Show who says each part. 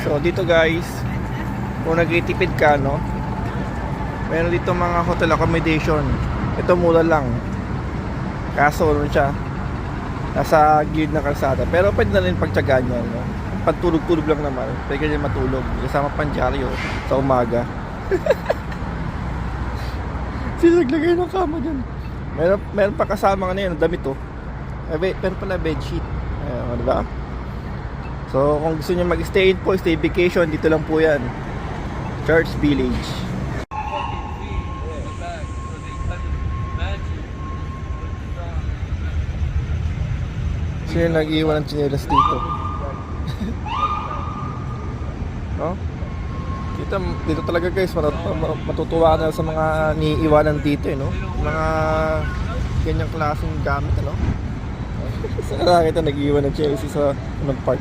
Speaker 1: So dito guys, kung nagtitipid ka, no, meron dito mga hotel accommodation. Ito mura lang. Kaso ano siya, nasa gilid ng kalsada. Pero pwede na rin pagtyagaan nyo, no? Pagtulog-tulog lang naman, pwede rin matulog. Kasama pandyaryo sa umaga. Sino naglagay ng kama dyan? Meron pa kasama ka na yun, damit oh. Pero pala bedsheet. Ayun, diba? So kung gusto nyo mag-stay po, stay vacation, dito lang po yan. Church Village. Sino nag-iwan ng tsinelas dito? No? Dito talaga guys, matutuwa na sa mga niiwanan dito, no? Mga ganyang klaseng gamit, ano? Saan nakakita nag-iwan ng Chelsea sa park?